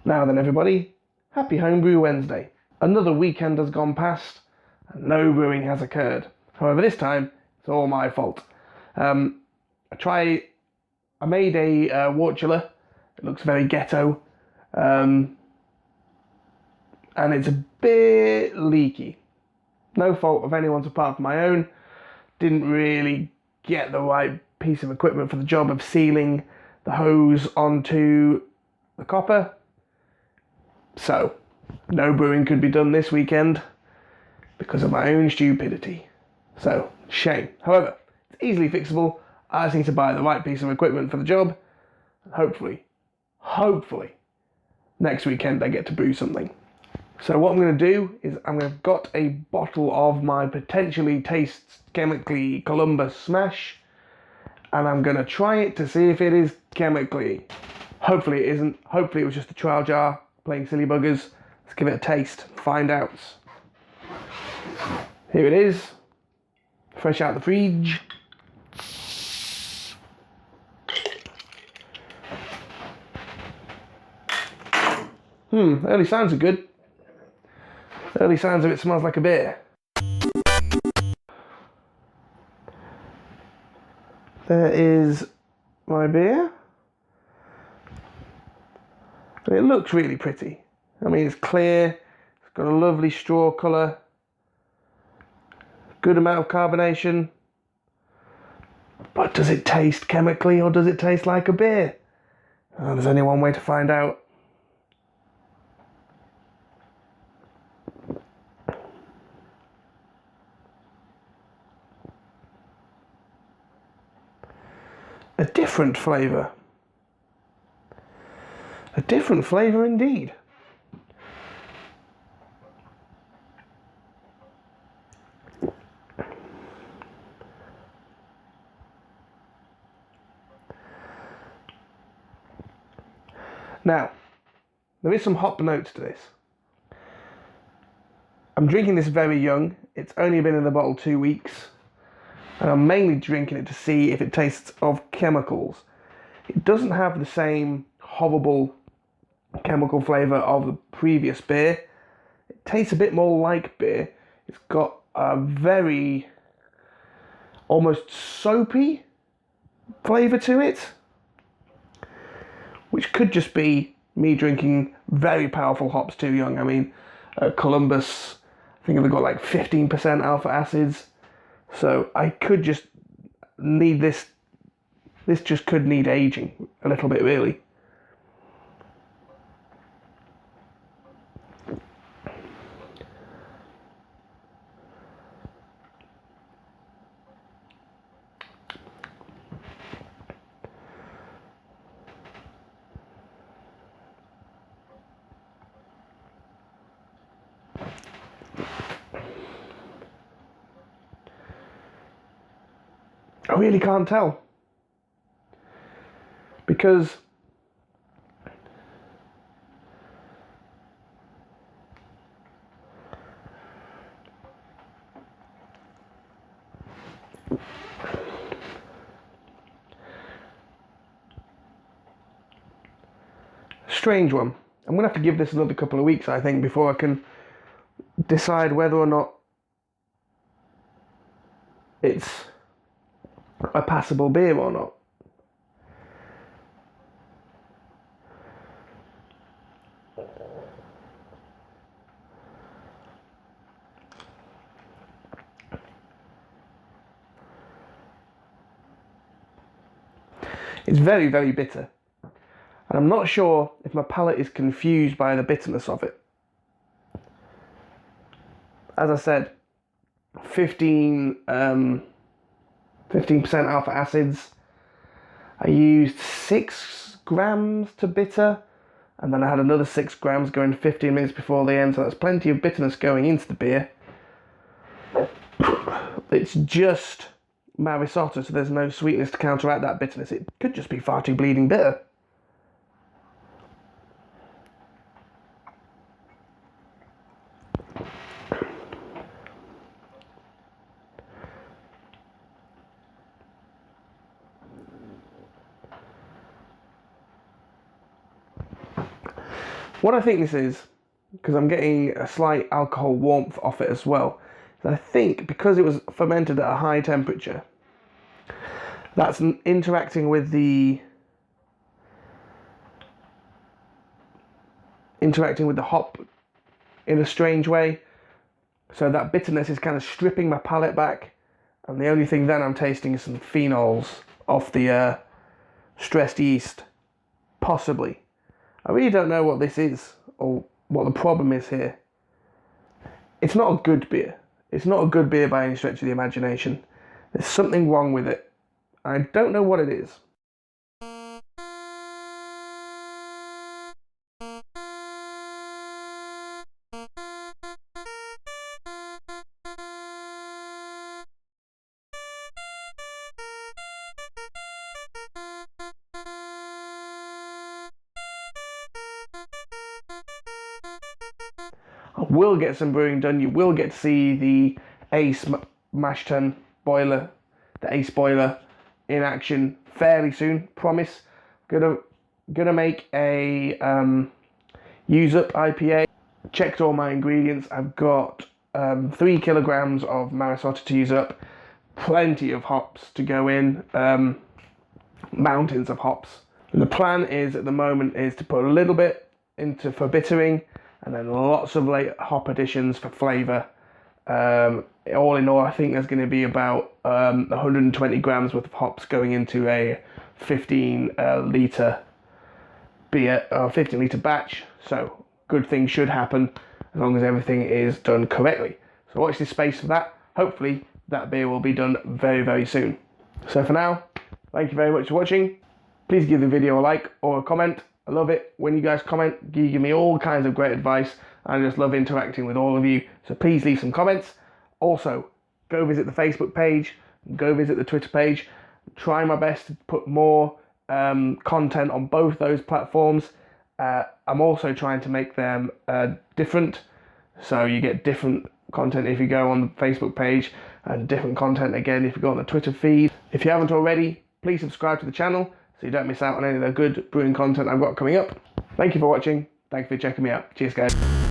Now then everybody, happy Homebrew Wednesday. Another weekend has gone past and no brewing has occurred. However, this time it's all my fault. I made a wort chiller. It looks very ghetto, and it's a bit leaky. No fault of anyone's apart from my own. Didn't really get the right piece of equipment for the job of sealing the hose onto the copper. So, no brewing could be done this weekend because of my own stupidity. So, shame. However, it's easily fixable. I just need to buy the right piece of equipment for the job. And hopefully, next weekend I get to brew something. So what I'm going to do is I've got a bottle of my potentially tastes chemically Columbus Smash, and I'm going to try it to see if it is chemically. Hopefully it isn't. Hopefully it was just a trial jar playing silly buggers. Let's give it a taste, find out. Here it is, fresh out the fridge. Early signs are good. Early signs of it smells like a beer. There is my beer. And it looks really pretty. I mean, it's clear, it's got a lovely straw colour, good amount of carbonation. But does it taste chemically or does it taste like a beer? Oh, there's only one way to find out. A different flavour. A different flavour indeed. Now, there is some hop notes to this. I'm drinking this very young. It's only been in the bottle 2 weeks. And I'm mainly drinking it to see if it tastes of chemicals. It doesn't have the same horrible chemical flavour of the previous beer. It tastes a bit more like beer. It's got a very almost soapy flavour to it, which could just be me drinking very powerful hops too young. I mean, Columbus, I think they've got like 15% alpha acids. So I could just need this just could need aging a little bit really. I really can't tell because strange one. I'm gonna have to give this another couple of weeks, I think, before I can decide whether or not it's a passable beer or not. It's very, very bitter. And I'm not sure if my palate is confused by the bitterness of it. As I said, 15% alpha acids. I used 6 grams to bitter, and then I had another 6 grams going 15 minutes before the end, so that's plenty of bitterness going into the beer. It's just Marisotto, so there's no sweetness to counteract that bitterness. It could just be far too bleeding bitter. What I think this is, because I'm getting a slight alcohol warmth off it as well, is I think because it was fermented at a high temperature, that's interacting with the hop in a strange way. So that bitterness is kind of stripping my palate back, and the only thing then I'm tasting is some phenols off the stressed yeast, possibly. I really don't know what this is or what the problem is here. It's not a good beer. It's not a good beer by any stretch of the imagination. There's something wrong with it. I don't know what it is. I will get some brewing done. You will get to see the Ace mash tun boiler, the Ace boiler, in action fairly soon. Promise. Gonna make a use up IPA. Checked all my ingredients. I've got 3 kilograms of Marisota to use up. Plenty of hops to go in. Mountains of hops. And the plan is at the moment is to put a little bit into for bittering, and then lots of late hop additions for flavour. All in all, I think there's going to be about 120 grams worth of hops going into a 15 litre beer, 15 litre batch. So good things should happen as long as everything is done correctly. So watch this space for that. Hopefully that beer will be done very, very soon. So for now, thank you very much for watching. Please give the video a like or a comment. I love it when you guys comment. You give me all kinds of great advice. I just love interacting with all of you. So please leave some comments. Also, go visit the Facebook page. Go visit the Twitter page. Try my best to put more content on both those platforms. I'm also trying to make them different. So you get different content if you go on the Facebook page, and different content again if you go on the Twitter feed. If you haven't already, please subscribe to the channel so you don't miss out on any of the good brewing content I've got coming up. Thank you for watching. Thank you for checking me out. Cheers, guys.